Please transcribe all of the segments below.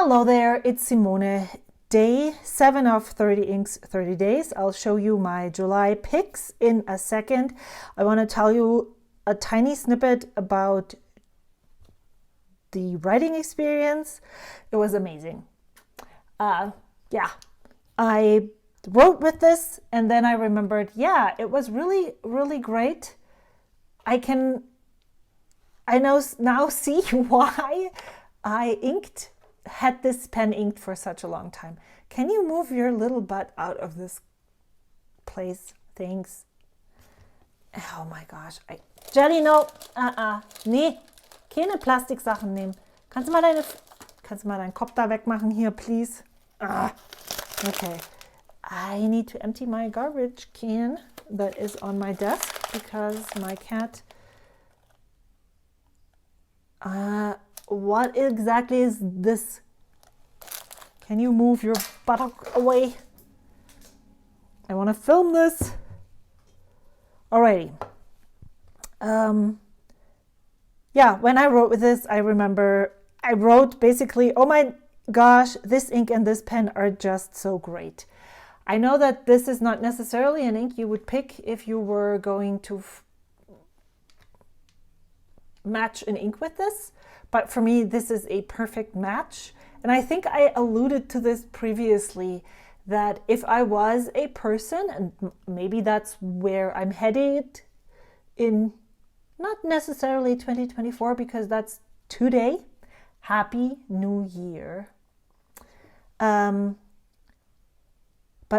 Hello there, it's Simone. Day 7 of 30 Inks, 30 days. I'll show you my July picks in a second. I want to tell you a tiny snippet about the writing experience. It was amazing. Yeah, I wrote with this and then I remembered, yeah, it was really, really great. I now see why I had this pen inked for such a long time. Can you move your little butt out of this place? Thanks. Oh my gosh. Jelly, no. Nee. Keine Plastiksachen nehmen. Kannst du mal deinen Kopf da wegmachen hier, please? Okay. I need to empty my garbage can that is on my desk because my cat... what exactly is this? Can you move your buttock away? I want to film this. Alrighty. Yeah, when I wrote with this, I remember I wrote basically, oh my gosh, this ink and this pen are just so great. I know that this is not necessarily an ink you would pick if you were going to match an ink with this, but for me this is a perfect match. And I think I alluded to this previously, that if I was a person, and maybe that's where I'm headed in, not necessarily 2024 because that's today, Happy New Year, but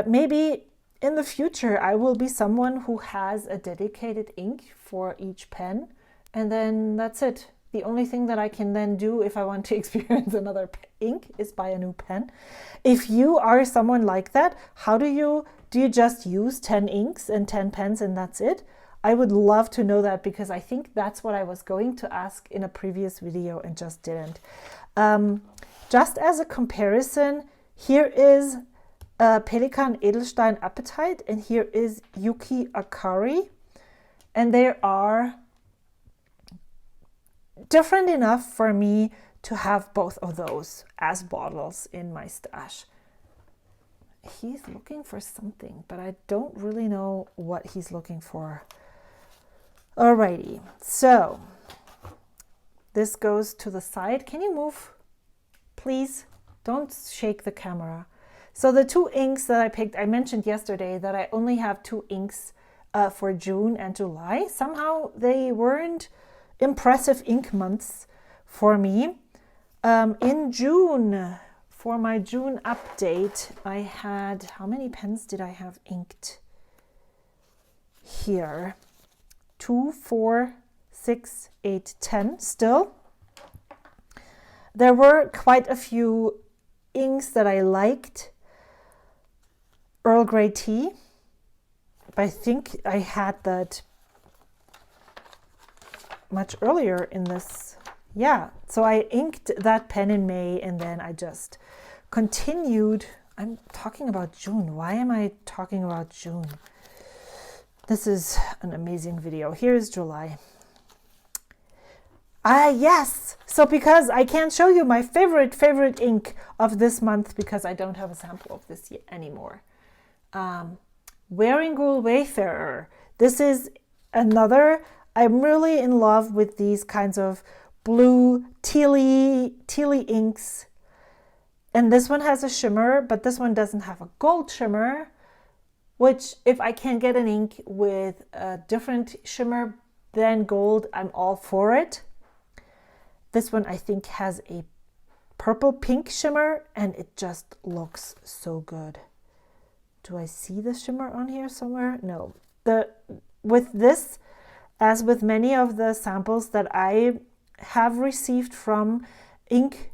maybe in the future I will be someone who has a dedicated ink for each pen. And then that's it. The only thing that I can then do if I want to experience another ink is buy a new pen. If you are someone like that, do you just use 10 inks and 10 pens and that's it? I would love to know that, because I think that's what I was going to ask in a previous video and just didn't. Just as a comparison, here is Pelikan Edelstein Apatite and here is Yuki Akari. And they are different enough for me to have both of those as bottles in my stash. He's looking for something, but I don't really know what he's looking for. Alrighty, so this goes to the side. Can you move, please? Don't shake the camera. So the two inks that I picked, I mentioned yesterday that I only have two inks for June and July. Somehow they weren't impressive ink months for me. In June, for my June update, I had, how many pens did I have inked? Here, 2, 4, 6, 8, 10 still. There were quite a few inks that I liked. Earl Grey Tea. I think I had that much earlier in this. Yeah, so I inked that pen in May and then I just continued. I'm talking about June. Why am I talking about June? This is an amazing video. Here's July. Yes, so because I can't show you my favorite ink of this month because I don't have a sample of this yet anymore. Wearing Wool Wayfarer. This is another, I'm really in love with these kinds of blue tealy inks. And this one has a shimmer, but this one doesn't have a gold shimmer, which if I can get an ink with a different shimmer than gold, I'm all for it. This one I think has a purple pink shimmer and it just looks so good. Do I see the shimmer on here somewhere? No. With this, as with many of the samples that I have received from Ink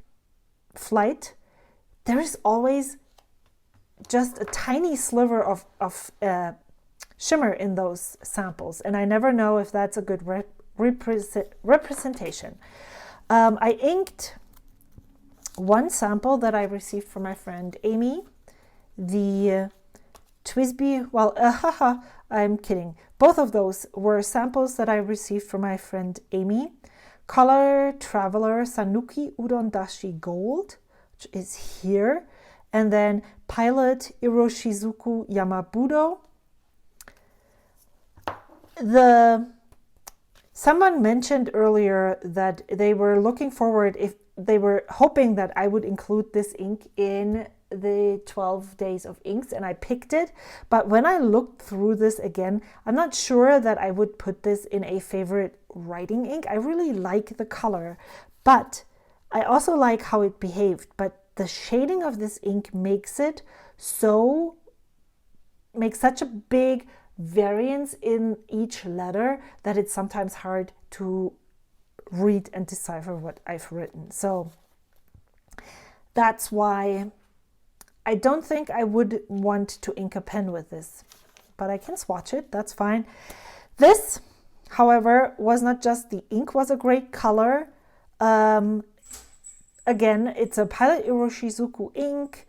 Flight, there is always just a tiny sliver of shimmer in those samples, and I never know if that's a good representation. I inked one sample that I received from my friend Amy, the Twisby, well, I'm kidding. Both of those were samples that I received from my friend Amy. Color Traveler Sanuki Udondashi Gold, which is here. And then Pilot Iroshizuku Yama-budo. Someone mentioned earlier that they were looking forward, if they were hoping that I would include this ink in the 12 days of inks, and I picked it. But when I looked through this again, I'm not sure that I would put this in a favorite writing ink. I really like the color, but I also like how it behaved. But the shading of this ink makes such a big variance in each letter that it's sometimes hard to read and decipher what I've written. So that's why I don't think I would want to ink a pen with this, but I can swatch it, that's fine. This, however, was not just the ink was a great color. Again, it's a Pilot Iroshizuku ink,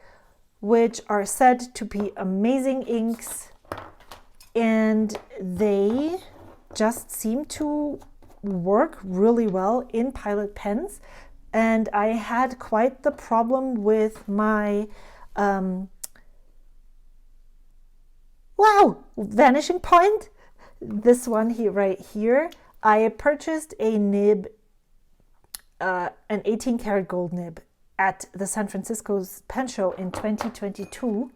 which are said to be amazing inks, and they just seem to work really well in Pilot pens. And I had quite the problem with my vanishing point. This one here, right here. I purchased a nib, an 18 karat gold nib at the San Francisco's pen show in 2022.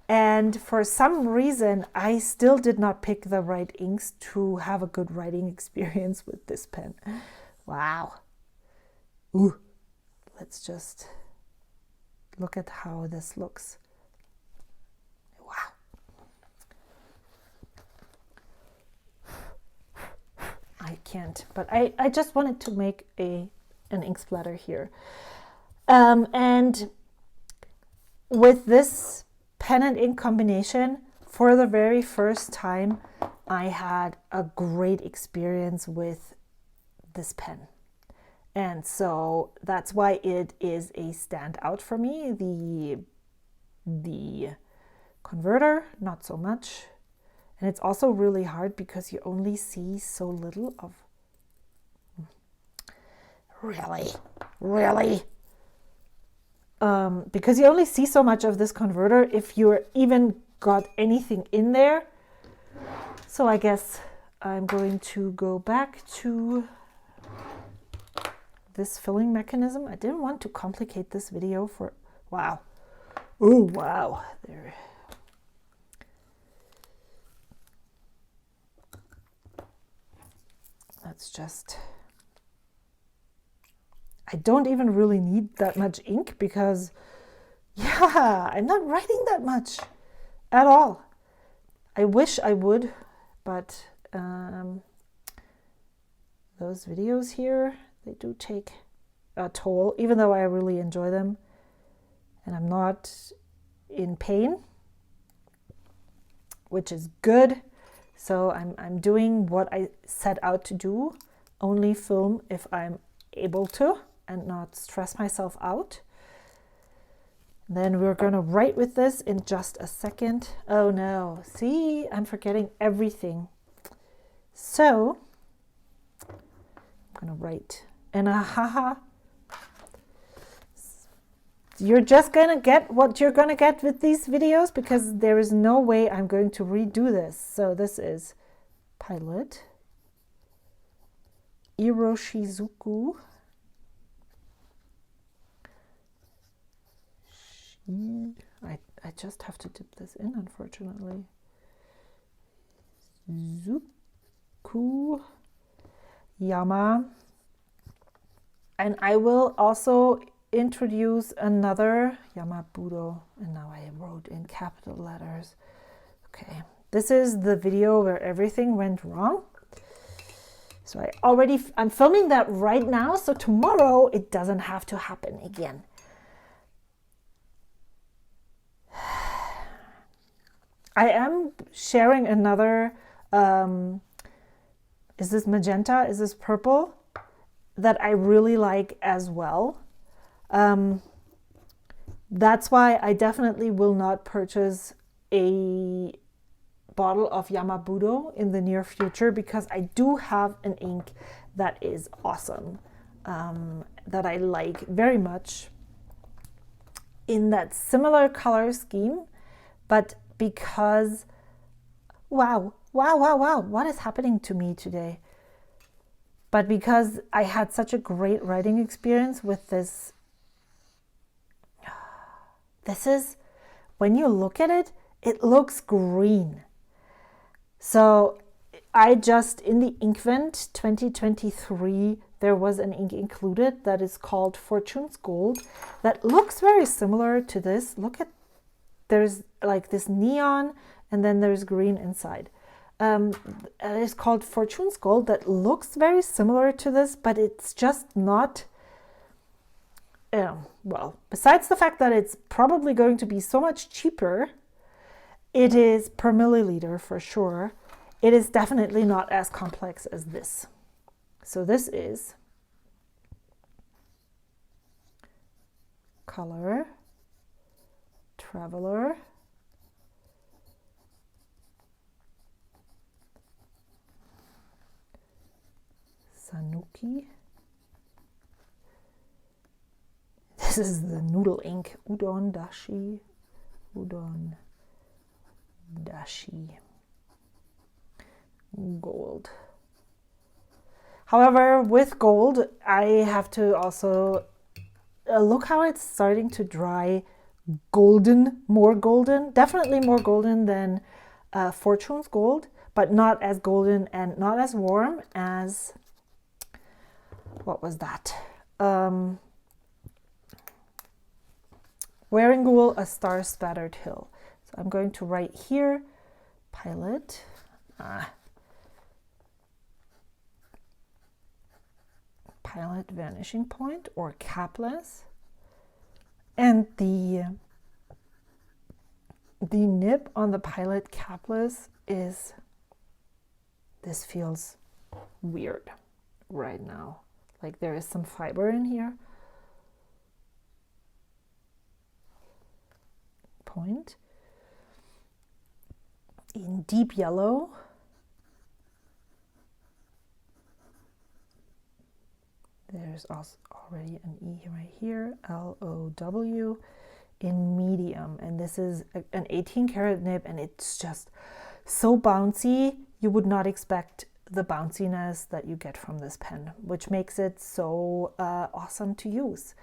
And for some reason, I still did not pick the right inks to have a good writing experience with this pen. Wow. Ooh, let's just look at how this looks. Wow. I can't, but I just wanted to make an ink splatter here. And with this pen and ink combination, for the very first time, I had a great experience with this pen. And so that's why it is a standout for me. The converter, not so much. And it's also really hard because you only see so little of... Really? Because you only see so much of this converter if you're even got anything in there. So I guess I'm going to go back to this filling mechanism. I didn't want to complicate this video for... Wow. Oh, wow. There. That's just... I don't even really need that much ink because, yeah, I'm not writing that much at all. I wish I would, but those videos here, they do take a toll, even though I really enjoy them and I'm not in pain, which is good. So I'm doing what I set out to do, only film if I'm able to and not stress myself out. Then we're gonna write with this in just a second. Oh no, see, I'm forgetting everything. So I'm gonna write, and you're just gonna get what you're gonna get with these videos, because there is no way I'm going to redo this. So this is Pilot Iroshizuku I just have to dip this in, unfortunately. Zuku Yama. And I will also introduce another Yama-budo, and now I wrote in capital letters. Okay, this is the video where everything went wrong. So I'm filming that right now, so tomorrow it doesn't have to happen again. I am sharing another, is this magenta, is this purple, that I really like as well. That's why I definitely will not purchase a bottle of Yama-budo in the near future, because I do have an ink that is awesome, that I like very much. in that similar color scheme, but because, wow, what is happening to me today? But because I had such a great writing experience with this, this is, when you look at it, it looks green. So I just, in the Inkvent 2023, there was an ink included that is called Fortune's Gold that looks very similar to this. Look at, there's like this neon and then there's green inside. It's called Fortune's Gold that looks very similar to this, but it's just not, well, besides the fact that it's probably going to be so much cheaper, it is per milliliter for sure. It is definitely not as complex as this. So this is Color, Traveler, Sanuki. This is the noodle ink, Udondashi, Gold. However, with gold, I have to also look how it's starting to dry golden, more golden, definitely more golden than Fortune's Gold, but not as golden and not as warm as, what was that? Wearing Wool, A Star-Spattered Hill. So I'm going to write here, Pilot. Pilot Vanishing Point or Capless. And the nib on the Pilot Capless is, this feels weird right now. Like there is some fiber in here. Point. In deep yellow. There's also already an E right here, LOW, in medium. And this is an 18 karat nib and it's just so bouncy. You would not expect the bounciness that you get from this pen, which makes it so awesome to use.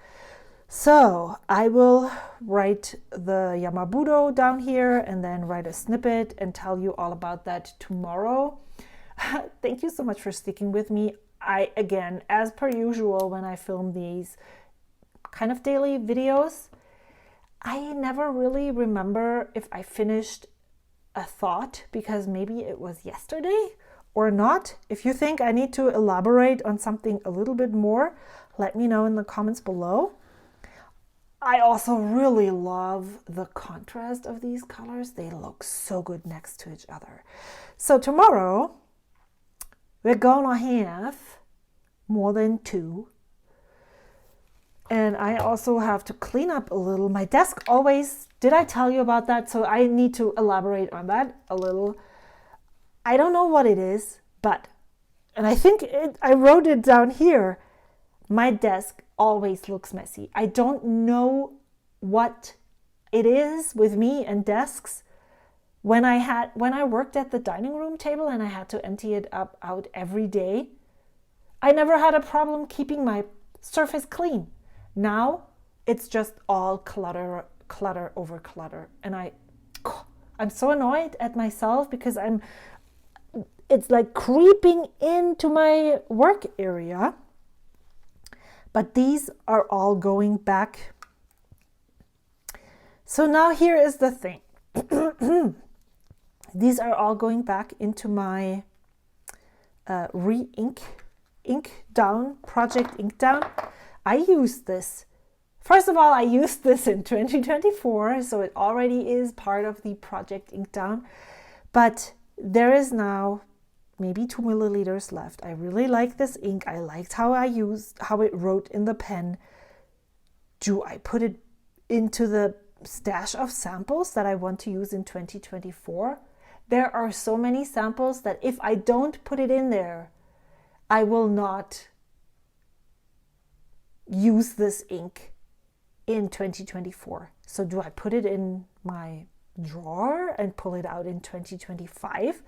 So I will write the Yama-budo down here and then write a snippet and tell you all about that tomorrow. Thank you so much for sticking with me. Again, as per usual, when I film these kind of daily videos, I never really remember if I finished a thought because maybe it was yesterday or not. If you think I need to elaborate on something a little bit more, let me know in the comments below. I also really love the contrast of these colors. They look so good next to each other. So tomorrow, we're gonna have more than 2. And I also have to clean up a little. My desk always, did I tell you about that? So I need to elaborate on that a little. I don't know what it is, but, and I think I wrote it down here. My desk always looks messy. I don't know what it is with me and desks. When I worked at the dining room table and I had to empty it out every day, I never had a problem keeping my surface clean. Now it's just all clutter over clutter. And I'm so annoyed at myself because it's like creeping into my work area. But these are all going back. So now here is the thing. These are all going back into my ink down, project ink down. I used this. First of all, I used this in 2024, so it already is part of the project ink down. But there is now maybe 2 milliliters left. I really like this ink. I liked how it wrote in the pen. Do I put it into the stash of samples that I want to use in 2024? There are so many samples that if I don't put it in there, I will not use this ink in 2024. So do I put it in my drawer and pull it out in 2025?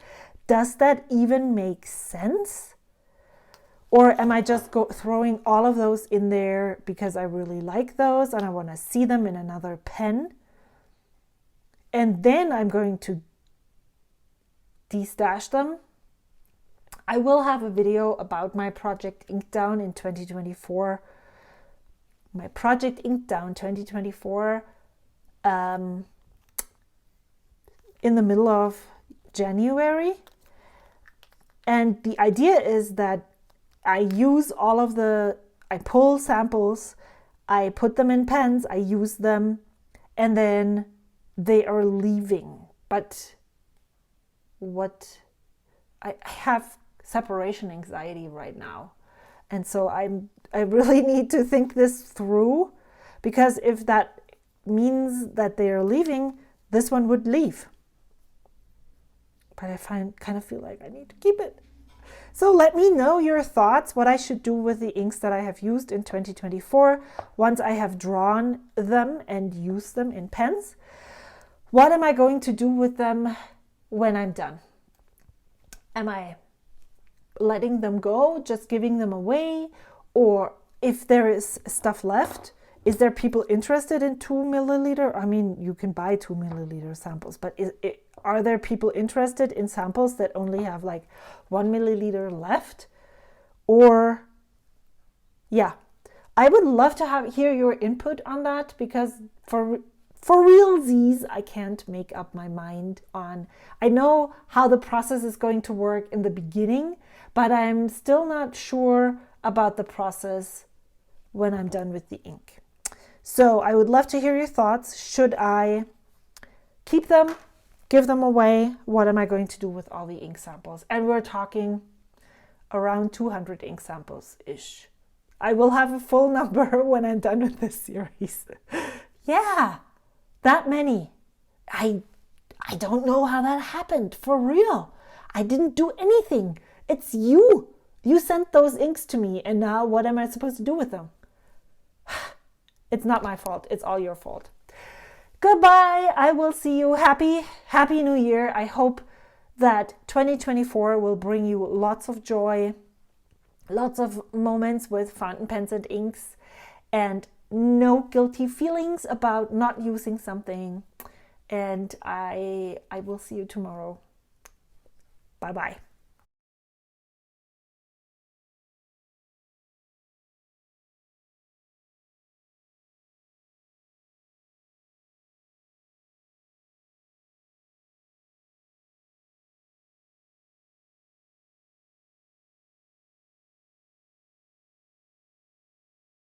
Does that even make sense? Or am I just throwing all of those in there because I really like those and I want to see them in another pen? And then I'm going to de-stash them. I will have a video about my Project Ink Down in 2024. My Project Ink Down 2024 in the middle of January. And the idea is that I use I pull samples, I put them in pens, I use them, and then they are leaving. But I have separation anxiety right now. And so I really need to think this through, because if that means that they are leaving, this one would leave. But I kind of feel like I need to keep it. So let me know your thoughts, what I should do with the inks that I have used in 2024 once I have drawn them and used them in pens. What am I going to do with them when I'm done? Am I letting them go, just giving them away? Or if there is stuff left, is there people interested in 2 milliliter? I mean, you can buy 2 milliliter samples, but are there people interested in samples that only have like 1 milliliter left? Or, yeah, I would love to hear your input on that, because for realsies, I can't make up my mind on. I know how the process is going to work in the beginning, but I'm still not sure about the process when I'm done with the ink. So I would love to hear your thoughts. Should I keep them, give them away? What am I going to do with all the ink samples? And we're talking around 200 ink samples-ish. I will have a full number when I'm done with this series. Yeah, that many. I don't know how that happened, for real. I didn't do anything. It's you. You sent those inks to me, and now what am I supposed to do with them? It's not my fault. It's all your fault. Goodbye. I will see you. Happy New Year. I hope that 2024 will bring you lots of joy, lots of moments with fountain pens and inks, and no guilty feelings about not using something. And I will see you tomorrow. Bye-bye.